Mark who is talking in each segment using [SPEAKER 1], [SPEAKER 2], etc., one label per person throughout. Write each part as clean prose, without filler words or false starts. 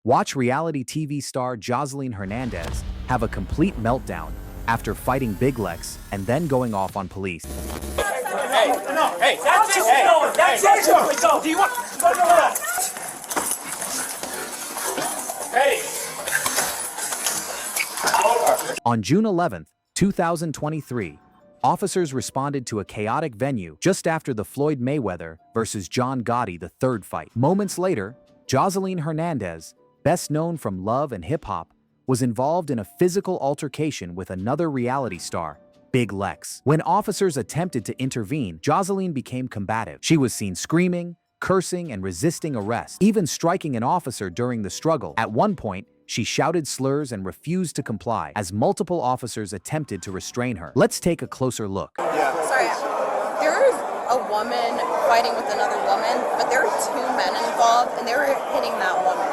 [SPEAKER 1] Watch reality TV star Joseline Hernandez have a complete meltdown after fighting Big Lex and then going off on police.
[SPEAKER 2] Hey, no, hey, that's it. That's it. Do you want? Hey.
[SPEAKER 1] On June 11, 2023, officers responded to a chaotic venue just after the Floyd Mayweather versus Gotti III fight. Moments later, Joseline Hernandez, best known from Love and Hip Hop, was involved in a physical altercation with another reality star, Big Lex. When officers attempted to intervene, Joseline became combative. She was seen screaming, cursing, and resisting arrest, even striking an officer during the struggle. At one point, she shouted slurs and refused to comply as multiple officers attempted to restrain her. Let's take a closer look.
[SPEAKER 3] Sorry, there was a woman fighting with another woman, but there were two men involved, and they were hitting that woman.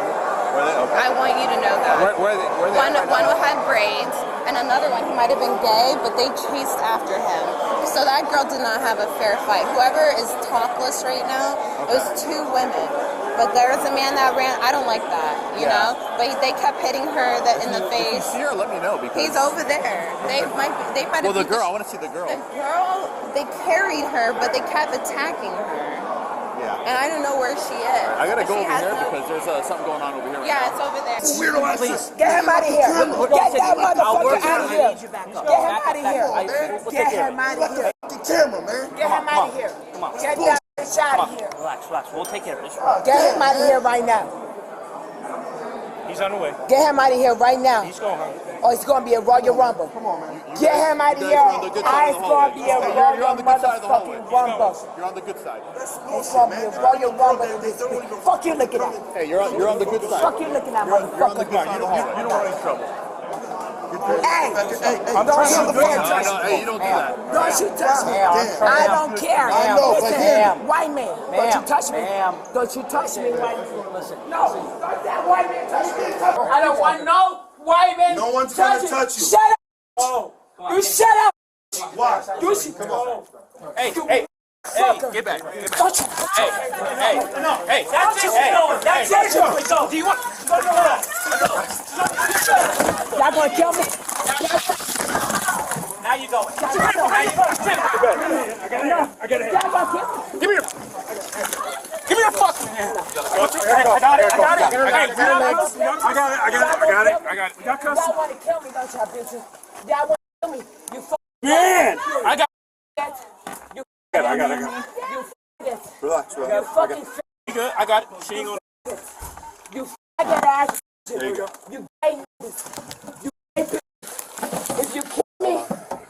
[SPEAKER 4] Were they? Okay.
[SPEAKER 3] I want you to know that.
[SPEAKER 4] Where are they?
[SPEAKER 3] One had braids, and another one, he might have been gay, but they chased after him. So that girl did not have a fair fight. Whoever is topless right now, it was two women. But there was a man that ran. I don't like that, you know. But they kept hitting her in the face.
[SPEAKER 4] If you see her, let me know because
[SPEAKER 3] he's over there. They might.
[SPEAKER 4] Well, the girl. I want to see the girl.
[SPEAKER 3] The girl. They carried her, but they kept attacking her.
[SPEAKER 4] Yeah.
[SPEAKER 3] And I don't know where she is.
[SPEAKER 4] I gotta go over here because there's something going on over here.
[SPEAKER 3] Yeah, it's over there.
[SPEAKER 5] Weirdo ass. Get him out of here. Get that motherfucker out of here. Get him out of here. Get him out of here.
[SPEAKER 6] The camera, man.
[SPEAKER 5] Get him out of here. Get that bitch out of here.
[SPEAKER 2] Relax. We'll take care of this.
[SPEAKER 5] Get him out of here right now.
[SPEAKER 2] He's on the way.
[SPEAKER 5] Get him out of here right now.
[SPEAKER 2] He's going home.
[SPEAKER 5] Oh, it's gonna be a Royal Rumble.
[SPEAKER 6] Come on, man.
[SPEAKER 5] Get him out of here. It's gonna be a Royal motherfucking Rumble.
[SPEAKER 4] You're on the good side.
[SPEAKER 5] It's gonna be a Royal Rumble in this bitch. Fuck you looking at.
[SPEAKER 4] Hey, you're on the good side.
[SPEAKER 5] Fuck you looking at,
[SPEAKER 4] You're on the
[SPEAKER 5] motherfucker.
[SPEAKER 4] good side. You don't want any trouble.
[SPEAKER 5] Hey,
[SPEAKER 6] I'm
[SPEAKER 5] don't
[SPEAKER 6] trying
[SPEAKER 5] you
[SPEAKER 6] to
[SPEAKER 5] dare touch me.
[SPEAKER 4] Hey, you don't do that.
[SPEAKER 5] Don't you touch me. I don't care.
[SPEAKER 6] I know, but
[SPEAKER 5] Listen, white man, don't you touch me. Don't you touch me, white man. Listen. No, don't that white man touch me. I don't want no white man.
[SPEAKER 6] No one's gonna touch you.
[SPEAKER 5] Shut up.
[SPEAKER 2] Oh.
[SPEAKER 5] You shut up.
[SPEAKER 6] Why?
[SPEAKER 5] You should come on.
[SPEAKER 2] Hey, get back.
[SPEAKER 5] Don't you.
[SPEAKER 2] Hey, that's it. That's it. Do you want?
[SPEAKER 5] Y'all gonna kill me?
[SPEAKER 2] Now you go.
[SPEAKER 5] I got it. Y'all gonna kill me?
[SPEAKER 2] Give me your fucking hand. I got it.
[SPEAKER 5] Y'all wanna kill me, don't y'all bitches? Y'all wanna kill me? You
[SPEAKER 2] Man, I got
[SPEAKER 5] You
[SPEAKER 6] Relax,
[SPEAKER 5] You
[SPEAKER 6] relax.
[SPEAKER 5] fucking
[SPEAKER 2] you good. I got it. She ain't gonna.
[SPEAKER 5] You faggot ass.
[SPEAKER 6] There you go.
[SPEAKER 5] You gay niggas. You gay bitches. If you kill me,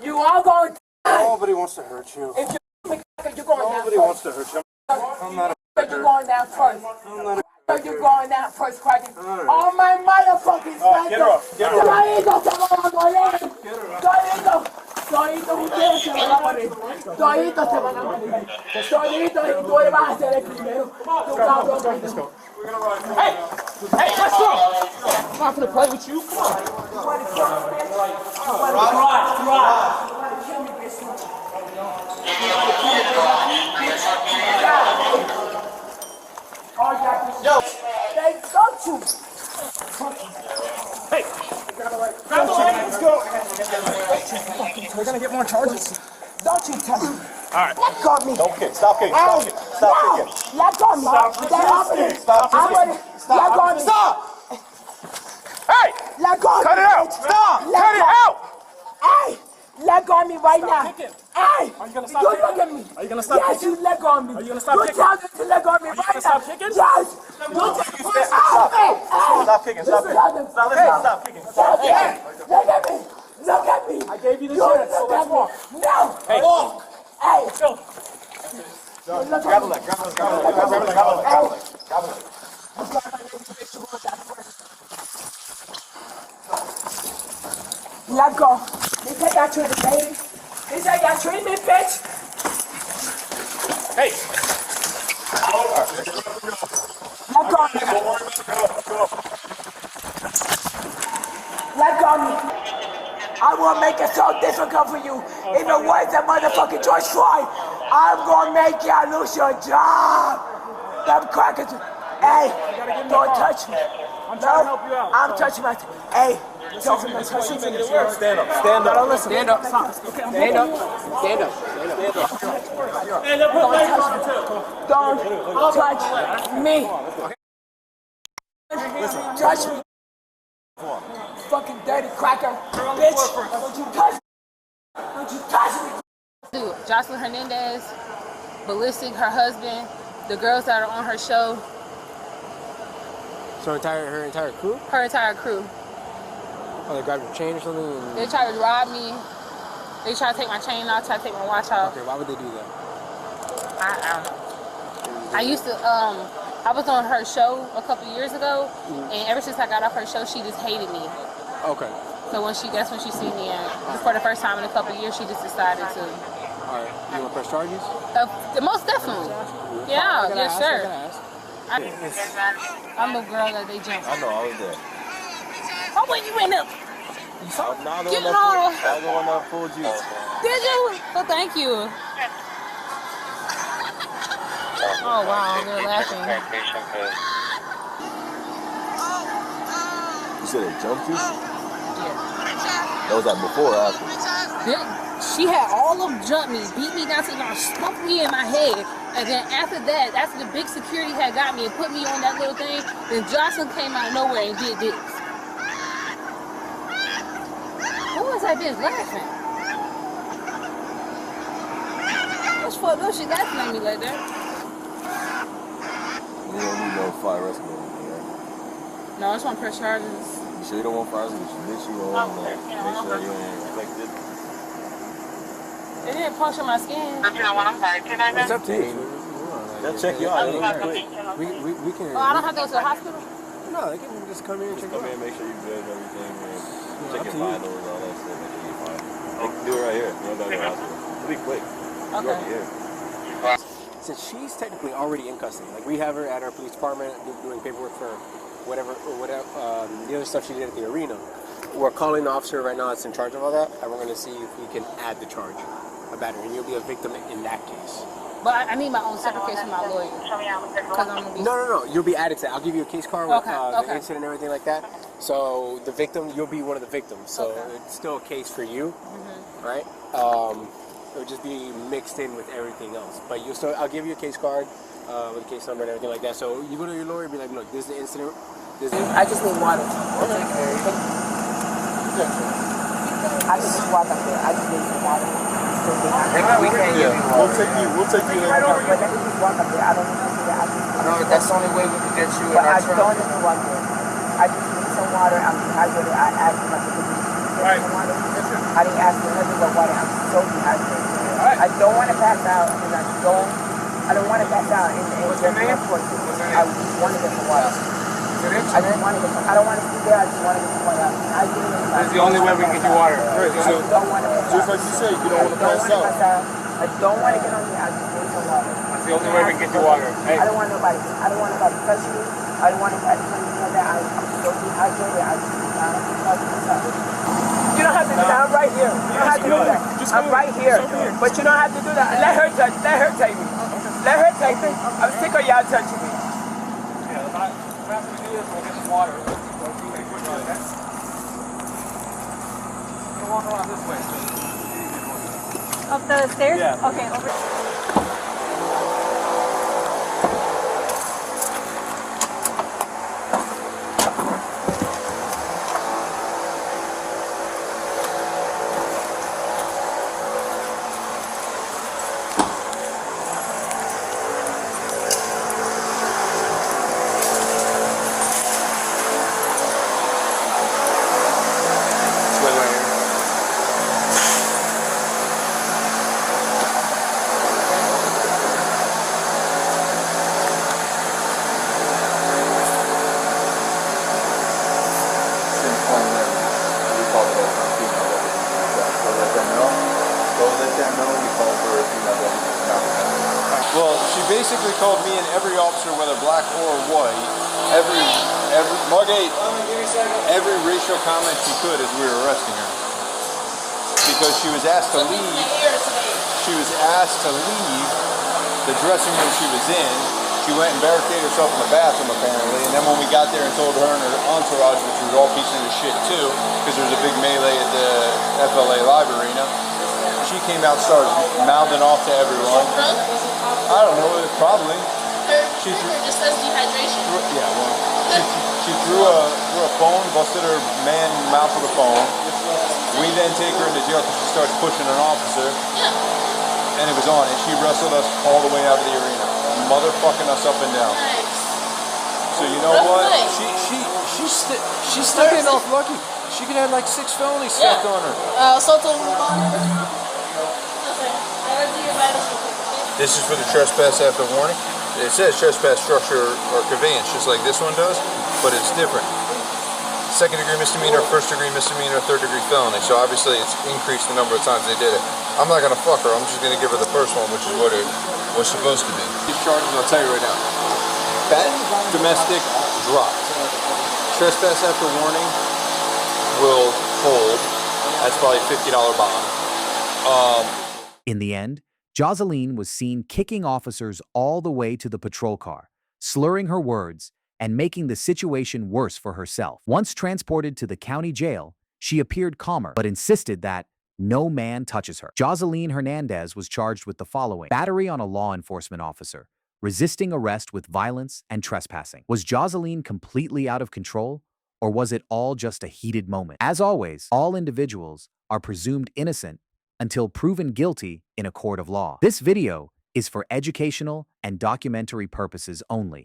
[SPEAKER 5] you all going to die.
[SPEAKER 6] Nobody wants to hurt you.
[SPEAKER 5] If you kill me, you're going down
[SPEAKER 6] Nobody
[SPEAKER 5] first.
[SPEAKER 6] wants to hurt you. I'm not a
[SPEAKER 5] You're going down first.
[SPEAKER 6] I'm not a
[SPEAKER 5] You're going down first, Cracky. All my motherfucking snipers.
[SPEAKER 6] Get her off. Get her off.
[SPEAKER 5] Todito te van a morir. Todito ustedes se van a morir. Toditos se van a morir. Toditos y tú vas a ser el primero. Tú cabrón.
[SPEAKER 2] Hey, let's go. I'm not gonna play with you. Come on.
[SPEAKER 5] Yo, they got you.
[SPEAKER 2] Hey, grab the leg. Let's go. We're gonna get more charges.
[SPEAKER 5] Don't you touch me.
[SPEAKER 2] All right.
[SPEAKER 5] Let go of me.
[SPEAKER 4] Don't kick. Stop kicking. Stop kicking. Stop kicking.
[SPEAKER 5] Let go of me. That happened.
[SPEAKER 4] Stop.
[SPEAKER 5] Let go of me.
[SPEAKER 4] Stop.
[SPEAKER 2] Hey,
[SPEAKER 5] Let go of me.
[SPEAKER 2] cut it out. Stop. Cut it out.
[SPEAKER 5] Hey, let go of me right now.
[SPEAKER 2] kicking.
[SPEAKER 5] Hey,
[SPEAKER 2] Are you gonna stop
[SPEAKER 5] you
[SPEAKER 2] kicking?
[SPEAKER 5] look at me.
[SPEAKER 2] Are you gonna stop
[SPEAKER 5] yes,
[SPEAKER 2] kicking?
[SPEAKER 5] you let go of me.
[SPEAKER 2] Are you gonna stop
[SPEAKER 5] you
[SPEAKER 2] kicking?
[SPEAKER 5] tell them to let go of me
[SPEAKER 2] Are you
[SPEAKER 5] right
[SPEAKER 2] gonna
[SPEAKER 5] now.
[SPEAKER 2] stop kicking?
[SPEAKER 5] Yes.
[SPEAKER 4] Stop. Stop kicking. Stop kicking. Stop kicking.
[SPEAKER 5] Look at me. Look at me.
[SPEAKER 2] I gave you the chance, so let's walk.
[SPEAKER 5] No.
[SPEAKER 2] Hey,
[SPEAKER 5] Walk. Hey.
[SPEAKER 2] go.
[SPEAKER 4] Grab a leg. Grab a leg. Grab a leg. Grab a leg. Grab a leg. Grab a leg. Grab a leg.
[SPEAKER 5] Let go. They take out to the baby. They take out treatment, bitch.
[SPEAKER 2] Hey,
[SPEAKER 5] Let go of me. Let go of me. I will make it so difficult for you. Even worse than motherfucking George Floyd. I'm gonna make you lose your job. Them crackers. Hey, don't touch me.
[SPEAKER 2] trying to help you out.
[SPEAKER 5] I'm touching my. Hey, tell him to touch
[SPEAKER 6] Stand up. Stand up.
[SPEAKER 2] Don't listen.
[SPEAKER 7] Stand up.
[SPEAKER 2] Stop. Okay, I'm
[SPEAKER 7] Stand up. Stand up.
[SPEAKER 2] Hey, they'll put legs on too.
[SPEAKER 5] Don't touch me. Touch me. Fucking dirty cracker, bitch. Don't you touch me. Don't you touch me.
[SPEAKER 3] Dude, Joseline Hernandez, Ballistic, her husband, the girls that are on her show,
[SPEAKER 7] So her entire crew?
[SPEAKER 3] her entire crew.
[SPEAKER 7] Oh, they grabbed your chain or something? And...
[SPEAKER 3] They tried to rob me. They tried to take my chain off, tried to take my watch off.
[SPEAKER 7] Okay, why would they do that?
[SPEAKER 3] I used to, I was on her show a couple years ago, and ever since I got off her show, she just hated me.
[SPEAKER 7] Okay.
[SPEAKER 3] So that's when she seen me, and for the first time in a couple years, she just decided to.
[SPEAKER 7] All right. You want to press charges?
[SPEAKER 3] Most definitely. Yeah, yes, sir. I'm the girl that they jumped.
[SPEAKER 4] I know, I was there.
[SPEAKER 3] Oh, when you went up.
[SPEAKER 4] I'm
[SPEAKER 3] You know.
[SPEAKER 4] the one that fooled you.
[SPEAKER 3] Did you? Well, thank you. Oh, wow, they're laughing.
[SPEAKER 4] You said they jumped you?
[SPEAKER 3] Yeah.
[SPEAKER 4] That was like before or after?
[SPEAKER 3] She had all of them jump me, beat me down to the ground, stumped me in my head. And then after that, after the big security had got me and put me on that little thing, then Johnson came out of nowhere and did this. Who was that bitch laughing? What's fucked up? She laughing at me like that.
[SPEAKER 4] You don't need no fire rescue or anything, right?
[SPEAKER 3] No, I just want to press charges.
[SPEAKER 4] You sure you don't want fire rescue? She hit you or make sure you ain't infected?
[SPEAKER 3] It didn't puncture my skin.
[SPEAKER 7] It's up to you.
[SPEAKER 4] They'll check you out.
[SPEAKER 7] We can.
[SPEAKER 3] Oh, I don't have to go to the hospital?
[SPEAKER 7] No, they can just come here and check
[SPEAKER 4] Come
[SPEAKER 7] you
[SPEAKER 4] in,
[SPEAKER 7] out.
[SPEAKER 4] make sure you're good and everything, and check your vitals, all that stuff, make sure you're fine. They can do it right here. You don't go to the hospital. It'll be quick. You're already here.
[SPEAKER 7] Since she's technically already in custody, like we have her at our police department doing paperwork for whatever the other stuff she did at the arena. We're calling the officer right now that's in charge of all that, and we're going to see if we can add the charge of battery, and you'll be a victim in that case.
[SPEAKER 3] But I need my own separate case from my lawyer. Because I'm going to be...
[SPEAKER 7] No. You'll be added to that. I'll give you a case card with the
[SPEAKER 3] Okay.
[SPEAKER 7] incident and everything like that. So the victim, you'll be one of the victims. So it's still a case for you, right? It'll just be mixed in with everything else. But you'll still, I'll give you a case card with a case number and everything like that. So you go to your lawyer and be like, look, this is the incident.
[SPEAKER 5] I just need water. I can just walk up there. I just need some water.
[SPEAKER 7] We can't give you water.
[SPEAKER 4] We'll take you
[SPEAKER 5] I don't, but let me just walk up there. I don't need to do that.
[SPEAKER 7] No, that's the only way we can get you in
[SPEAKER 5] But
[SPEAKER 7] our
[SPEAKER 5] I
[SPEAKER 7] truck.
[SPEAKER 5] don't even walk there. I just need some water. I'm dehydrated. I asked him, I said, could you get some water? I didn't ask for nothing but water. I'm so dehydrated. I don't want to pass out, and I don't want to pass out in the airport. I just want to get some water. I don't want to sit there. I just want to get some water.
[SPEAKER 7] That's the only way we can get you water.
[SPEAKER 4] Just like you said, you don't want to pass out.
[SPEAKER 5] I don't want to get on here. I just need some water.
[SPEAKER 7] That's the only way we can get you water. Hey.
[SPEAKER 5] I don't want nobody to touch me. I don't want anybody to do anything like that. I'm so dehydrated. I just you don't have to do that. I'm right here. You don't have to do that. I'm right here. But you don't have to do that. Let her take me. Let her take me. I'm sick of y'all touching me.
[SPEAKER 7] Water.
[SPEAKER 2] Walk around this way.
[SPEAKER 8] Up the stairs?
[SPEAKER 2] Yeah.
[SPEAKER 8] Okay, over.
[SPEAKER 6] Well, she basically called me and every officer, whether black or white, every racial comment she could as we were arresting her. Because she was asked to leave. She was asked to leave the dressing room she was in She went and barricaded herself in the bathroom apparently, and then when we got there and told her and her entourage, which was all pieces of shit too, because there was a big melee at the FLA Live Arena, she came out, started mouthing off to everyone. I don't know, probably. She
[SPEAKER 3] just says dehydration.
[SPEAKER 6] Yeah, well, she threw a phone, busted her man mouth with a phone. We then take her into jail because she starts pushing an officer. Yeah. And it was on, and she wrestled us all the way out of the arena, motherfucking us up and down.
[SPEAKER 3] Nice.
[SPEAKER 6] So you know what?
[SPEAKER 3] Nice.
[SPEAKER 6] She's still getting off lucky. She could have like 6 felonies stacked on her. This is for the trespass after warning. It says trespass, structure, or conveyance, just like this one does, but it's different. Second-degree misdemeanor, first-degree misdemeanor, third-degree felony. So obviously it's increased the number of times they did it. I'm not going to fuck her. I'm just going to give her the first one, which is what it was supposed to be. These charges, I'll tell you right now. That domestic dropped. Trespass after warning will hold. That's probably a $50 bond.
[SPEAKER 1] In the end, Joseline was seen kicking officers all the way to the patrol car, slurring her words, and making the situation worse for herself. Once transported to the county jail, she appeared calmer, but insisted that no man touches her. Joseline Hernandez was charged with the following: battery on a law enforcement officer, resisting arrest with violence, and trespassing. Was Joseline completely out of control, or was it all just a heated moment? As always, all individuals are presumed innocent until proven guilty in a court of law. This video is for educational and documentary purposes only.